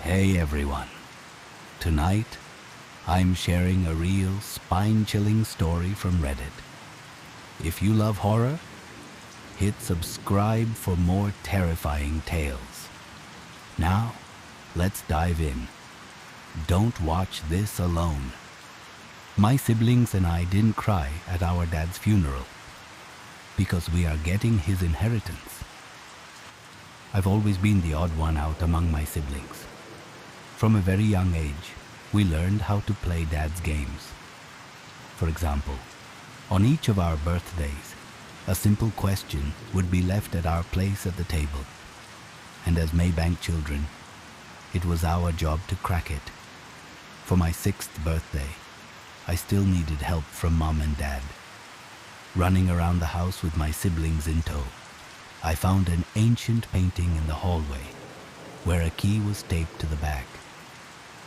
Hey everyone. Tonight, I'm sharing a real spine-chilling story from Reddit. If you love horror, hit subscribe for more terrifying tales. Now, let's dive in. Don't watch this alone. My siblings and I didn't cry at our dad's funeral because we are getting his inheritance. I've always been the odd one out among my siblings. From a very young age, we learned how to play Dad's games. For example, on each of our birthdays, a simple question would be left at our place at the table. And as Maybank children, it was our job to crack it. For my 6th birthday, I still needed help from Mom and Dad. Running around the house with my siblings in tow, I found an ancient painting in the hallway where a key was taped to the back.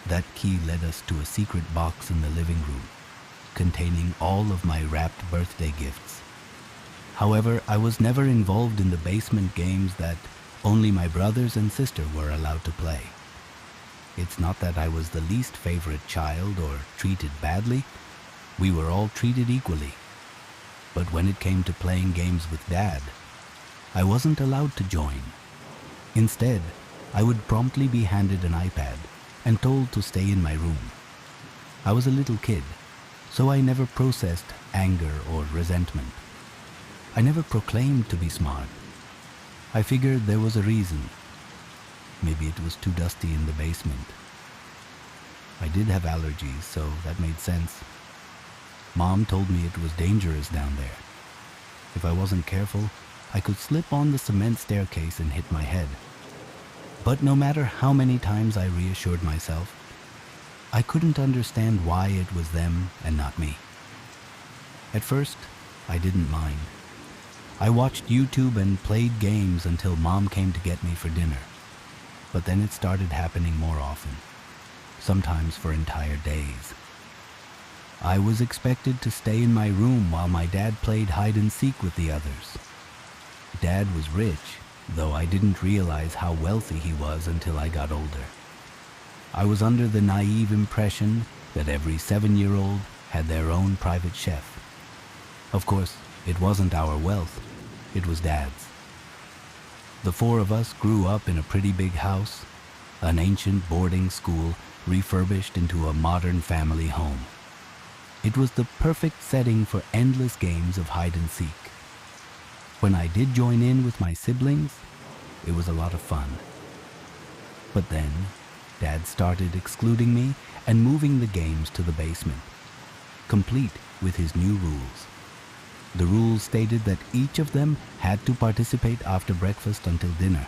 That key led us to a secret box in the living room containing all of my wrapped birthday gifts. However, I was never involved in the basement games that only my brothers and sister were allowed to play. It's not that I was the least favorite child or treated badly. We were all treated equally. But when it came to playing games with Dad, I wasn't allowed to join. Instead, I would promptly be handed an iPad and told to stay in my room. I was a little kid, so I never processed anger or resentment. I never proclaimed to be smart. I figured there was a reason. Maybe it was too dusty in the basement. I did have allergies, so that made sense. Mom told me it was dangerous down there. If I wasn't careful, I could slip on the cement staircase and hit my head. But no matter how many times I reassured myself, I couldn't understand why it was them and not me. At first, I didn't mind. I watched YouTube and played games until Mom came to get me for dinner. But then it started happening more often, sometimes for entire days. I was expected to stay in my room while my dad played hide and seek with the others. Dad was rich, though I didn't realize how wealthy he was until I got older. I was under the naive impression that every 7-year-old had their own private chef. Of course, it wasn't our wealth, it was Dad's. The 4 of us grew up in a pretty big house, an ancient boarding school refurbished into a modern family home. It was the perfect setting for endless games of hide and seek. When I did join in with my siblings, it was a lot of fun. But then, Dad started excluding me and moving the games to the basement, complete with his new rules. The rules stated that each of them had to participate after breakfast until dinner.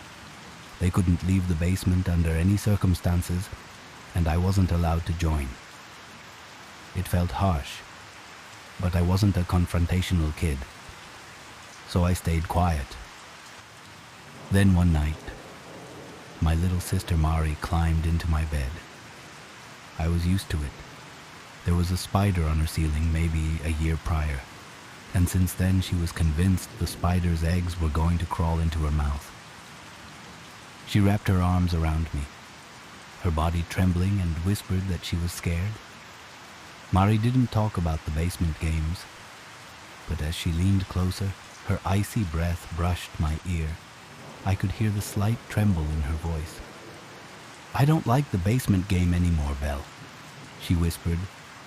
They couldn't leave the basement under any circumstances, and I wasn't allowed to join. It felt harsh, but I wasn't a confrontational kid, so I stayed quiet. Then one night, my little sister Mari climbed into my bed. I was used to it. There was a spider on her ceiling maybe a year prior, and since then she was convinced the spider's eggs were going to crawl into her mouth. She wrapped her arms around me, her body trembling, and whispered that she was scared. Mari didn't talk about the basement games, but as she leaned closer, her icy breath brushed my ear. I could hear the slight tremble in her voice. "I don't like the basement game anymore, Belle," she whispered,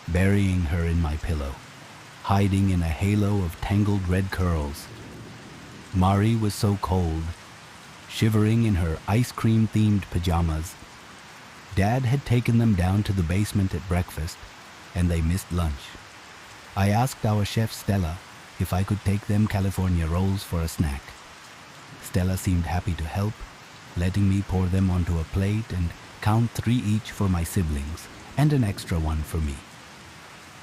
burying her in my pillow, hiding in a halo of tangled red curls. Mari was so cold, shivering in her ice cream-themed pajamas. Dad had taken them down to the basement at breakfast, and they missed lunch. I asked our chef Stella if I could take them California rolls for a snack. Stella seemed happy to help, letting me pour them onto a plate and count 3 each for my siblings and an extra one for me.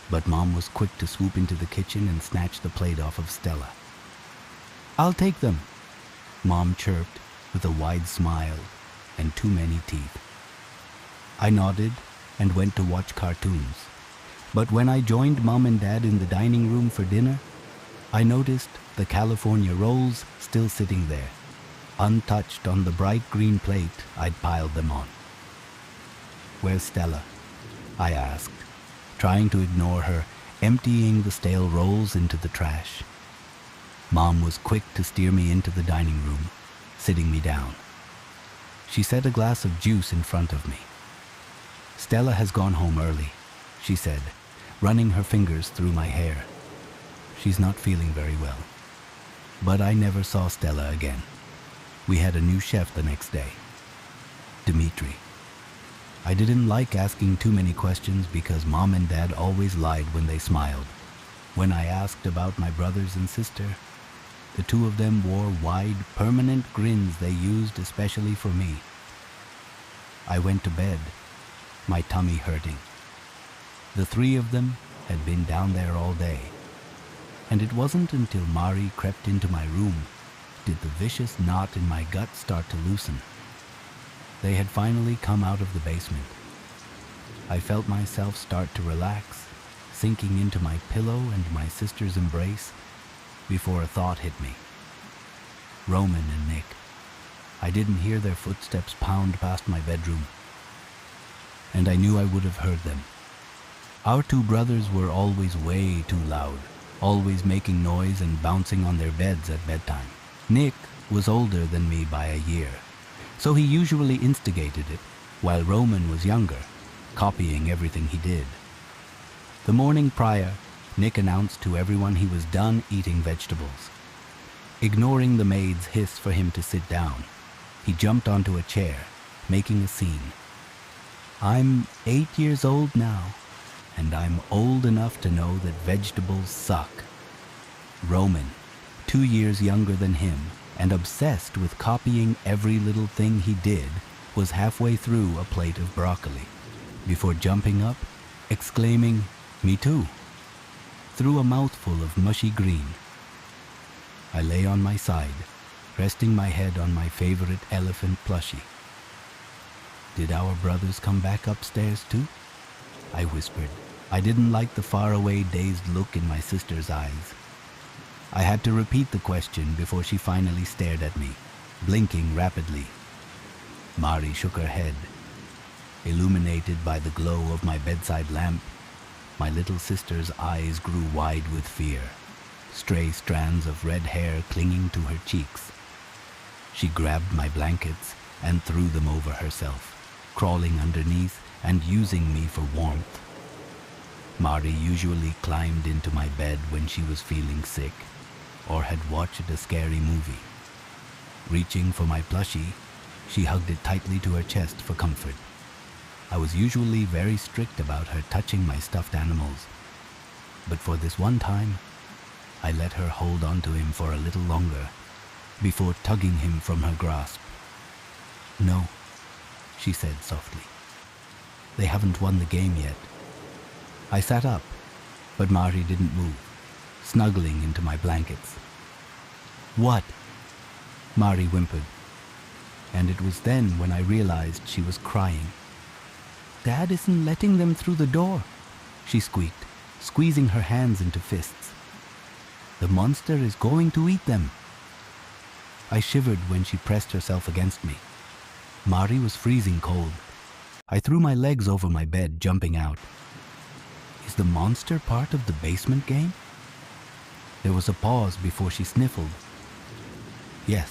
But Mom was quick to swoop into the kitchen and snatch the plate off of Stella. "I'll take them," Mom chirped with a wide smile and too many teeth. I nodded and went to watch cartoons. But when I joined Mom and Dad in the dining room for dinner, I noticed the California rolls still sitting there, untouched on the bright green plate I'd piled them on. "Where's Stella?" I asked, trying to ignore her, emptying the stale rolls into the trash. Mom was quick to steer me into the dining room, sitting me down. She set a glass of juice in front of me. "Stella has gone home early," she said, running her fingers through my hair. "She's not feeling very well." But I never saw Stella again. We had a new chef the next day, Dmitri. I didn't like asking too many questions because Mom and Dad always lied when they smiled. When I asked about my brothers and sister, the two of them wore wide, permanent grins they used especially for me. I went to bed, my tummy hurting. The three of them had been down there all day, and it wasn't until Mari crept into my room did the vicious knot in my gut start to loosen. They had finally come out of the basement. I felt myself start to relax, sinking into my pillow and my sister's embrace before a thought hit me. Roman and Nick. I didn't hear their footsteps pound past my bedroom, and I knew I would have heard them. Our two brothers were always way too loud, always making noise and bouncing on their beds at bedtime. Nick was older than me by a year, so he usually instigated it, while Roman was younger, copying everything he did. The morning prior, Nick announced to everyone he was done eating vegetables. Ignoring the maid's hiss for him to sit down, he jumped onto a chair, making a scene. "I'm 8 years old now, and I'm old enough to know that vegetables suck." Roman, 2 years younger than him and obsessed with copying every little thing he did, was halfway through a plate of broccoli before jumping up, exclaiming, "Me too," through a mouthful of mushy green. I lay on my side, resting my head on my favorite elephant plushie. "Did our brothers come back upstairs too?" I whispered. I didn't like the faraway, dazed look in my sister's eyes. I had to repeat the question before she finally stared at me, blinking rapidly. Mari shook her head. Illuminated by the glow of my bedside lamp, my little sister's eyes grew wide with fear, stray strands of red hair clinging to her cheeks. She grabbed my blankets and threw them over herself, crawling underneath and using me for warmth. Mari usually climbed into my bed when she was feeling sick or had watched a scary movie. Reaching for my plushie, she hugged it tightly to her chest for comfort. I was usually very strict about her touching my stuffed animals, but for this one time, I let her hold on to him for a little longer before tugging him from her grasp. "No," she said softly. "They haven't won the game yet." I sat up, but Mari didn't move, snuggling into my blankets. "What?" Mari whimpered, and it was then when I realized she was crying. "Dad isn't letting them through the door," she squeaked, squeezing her hands into fists. "The monster is going to eat them." I shivered when she pressed herself against me. Mari was freezing cold. I threw my legs over my bed, jumping out. "Is the monster part of the basement game?" There was a pause before she sniffled. "Yes."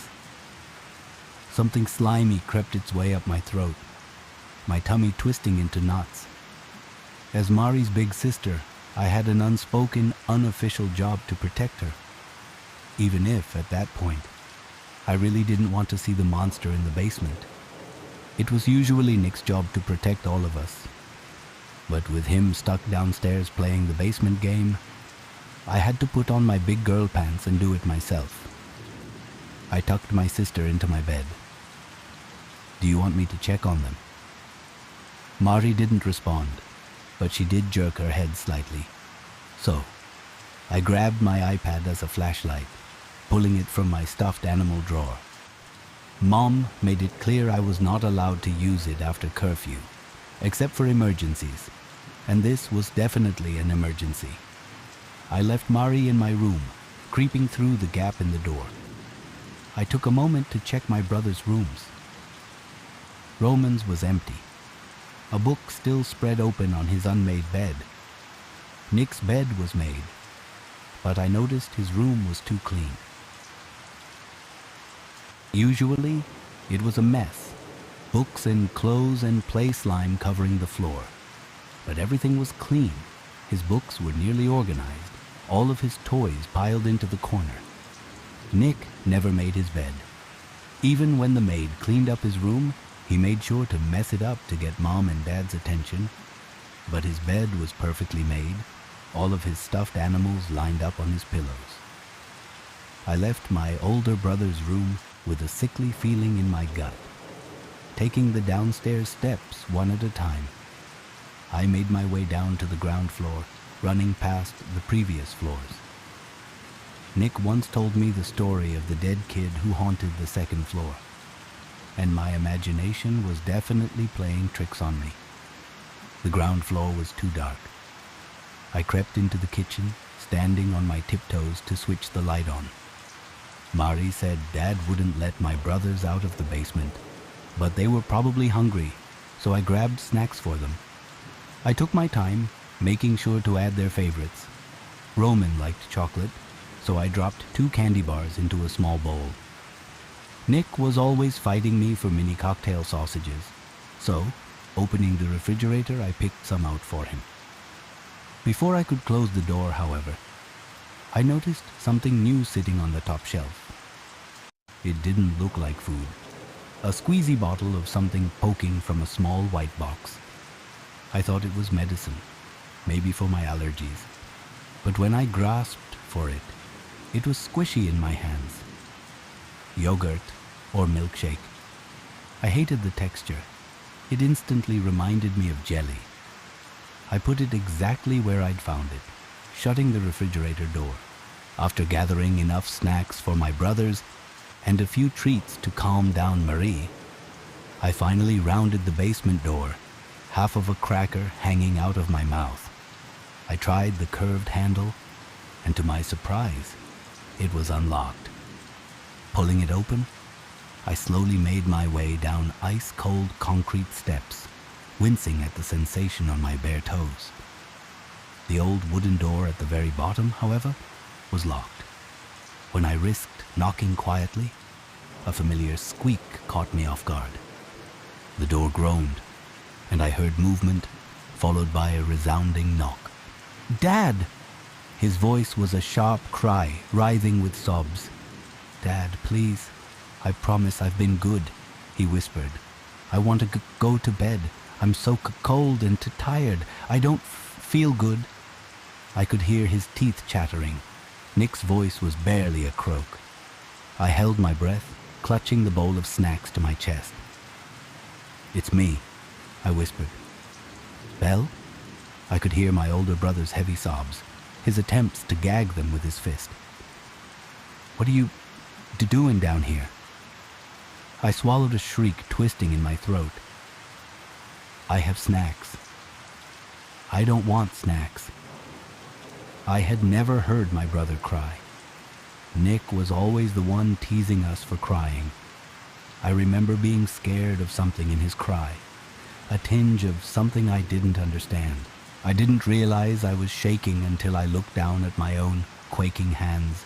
Something slimy crept its way up my throat, my tummy twisting into knots. As Mari's big sister, I had an unspoken, unofficial job to protect her, even if, at that point, I really didn't want to see the monster in the basement. It was usually Nick's job to protect all of us, but with him stuck downstairs playing the basement game, I had to put on my big girl pants and do it myself. I tucked my sister into my bed. "Do you want me to check on them?" Mari didn't respond, but she did jerk her head slightly. So, I grabbed my iPad as a flashlight, pulling it from my stuffed animal drawer. Mom made it clear I was not allowed to use it after curfew, except for emergencies, and this was definitely an emergency. I left Mari in my room, creeping through the gap in the door. I took a moment to check my brother's rooms. Roman's was empty. a book still spread open on his unmade bed. Nick's bed was made, but I noticed his room was too clean. Usually, it was a mess, books and clothes and play slime covering the floor. But everything was clean. His books were nearly organized, all of his toys piled into the corner. Nick never made his bed. Even when the maid cleaned up his room, he made sure to mess it up to get Mom and Dad's attention. But his bed was perfectly made, all of his stuffed animals lined up on his pillows. I left my older brother's room with a sickly feeling in my gut. Taking the downstairs steps one at a time, I made my way down to the ground floor, running past the previous floors. Nick once told me the story of the dead kid who haunted the second floor, and my imagination was definitely playing tricks on me. The ground floor was too dark. I crept into the kitchen, standing on my tiptoes to switch the light on. Mari said Dad wouldn't let my brothers out of the basement, but they were probably hungry, so I grabbed snacks for them. I took my time, making sure to add their favorites. Roman liked chocolate, so I dropped 2 candy bars into a small bowl. Nick was always fighting me for mini cocktail sausages, so, opening the refrigerator, I picked some out for him. Before I could close the door, however, I noticed something new sitting on the top shelf. It didn't look like food. A squeezy bottle of something poking from a small white box. I thought it was medicine, maybe for my allergies. But when I grasped for it, it was squishy in my hands. Yogurt or milkshake. I hated the texture. It instantly reminded me of jelly. I put it exactly where I'd found it, shutting the refrigerator door. After gathering enough snacks for my brothers and a few treats to calm down Marie, I finally rounded the basement door, half of a cracker hanging out of my mouth. I tried the curved handle, and to my surprise, it was unlocked. Pulling it open, I slowly made my way down ice-cold concrete steps, wincing at the sensation on my bare toes. The old wooden door at the very bottom, however, was locked. When I risked knocking quietly, a familiar squeak caught me off guard. The door groaned, and I heard movement, followed by a resounding knock. "Dad!" His voice was a sharp cry, writhing with sobs. "Dad, please. I promise I've been good," he whispered. "I want to go to bed. I'm so cold and tired. I don't feel good." I could hear his teeth chattering. Nick's voice was barely a croak. I held my breath, clutching the bowl of snacks to my chest. "It's me," I whispered. "Belle?" I could hear my older brother's heavy sobs, his attempts to gag them with his fist. "What are you doing down here?" I swallowed a shriek twisting in my throat. "I have snacks." "I don't want snacks." I had never heard my brother cry. Nick was always the one teasing us for crying. I remember being scared of something in his cry, a tinge of something I didn't understand. I didn't realize I was shaking until I looked down at my own quaking hands,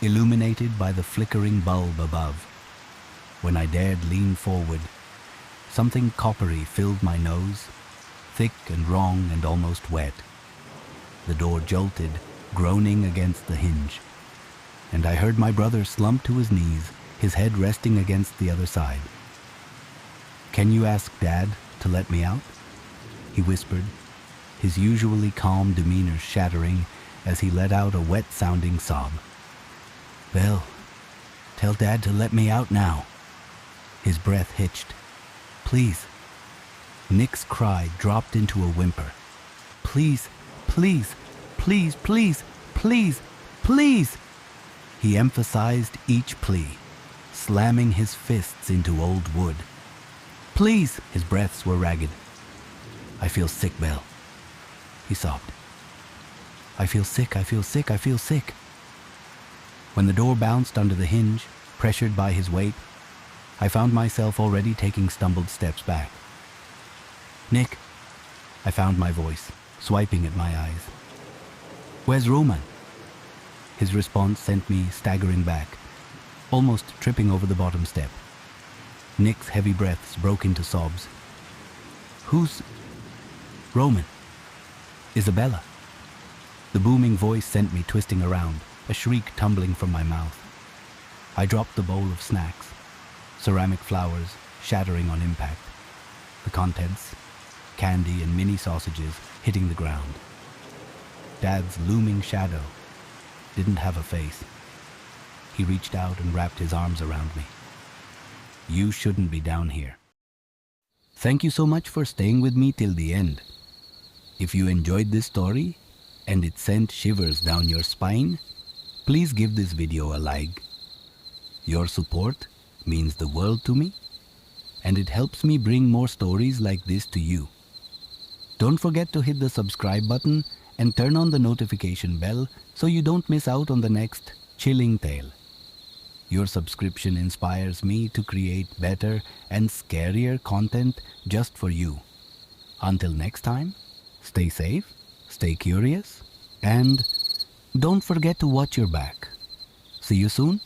illuminated by the flickering bulb above. When I dared lean forward, something coppery filled my nose, thick and wrong and almost wet. The door jolted, groaning against the hinge, and I heard my brother slump to his knees, his head resting against the other side. "Can you ask Dad to let me out?" he whispered, his usually calm demeanor shattering as he let out a wet-sounding sob. "Belle, tell Dad to let me out now." His breath hitched. "Please." Nick's cry dropped into a whimper. "Please, please, please, please, please, please." He emphasized each plea, slamming his fists into old wood. "Please!" His breaths were ragged. "I feel sick, Belle," he sobbed. "I feel sick, I feel sick, I feel sick." When the door bounced under the hinge, pressured by his weight, I found myself already taking stumbled steps back. Nick, I found my voice, swiping at my eyes. Where's Roman? His response sent me staggering back, almost tripping over the bottom step. Nick's heavy breaths broke into sobs. Who's... Roman? Isabella. The booming voice sent me twisting around, a shriek tumbling from my mouth. I dropped the bowl of snacks, ceramic flowers shattering on impact. The contents, candy and mini sausages, hitting the ground. Dad's looming shadow didn't have a face. He reached out and wrapped his arms around me. You shouldn't be down here. Thank you so much for staying with me till the end. If you enjoyed this story and it sent shivers down your spine, please give this video a like. Your support means the world to me, and it helps me bring more stories like this to you. Don't forget to hit the subscribe button and turn on the notification bell so you don't miss out on the next chilling tale. Your subscription inspires me to create better and scarier content just for you. Until next time, stay safe, stay curious, and don't forget to watch your back. See you soon.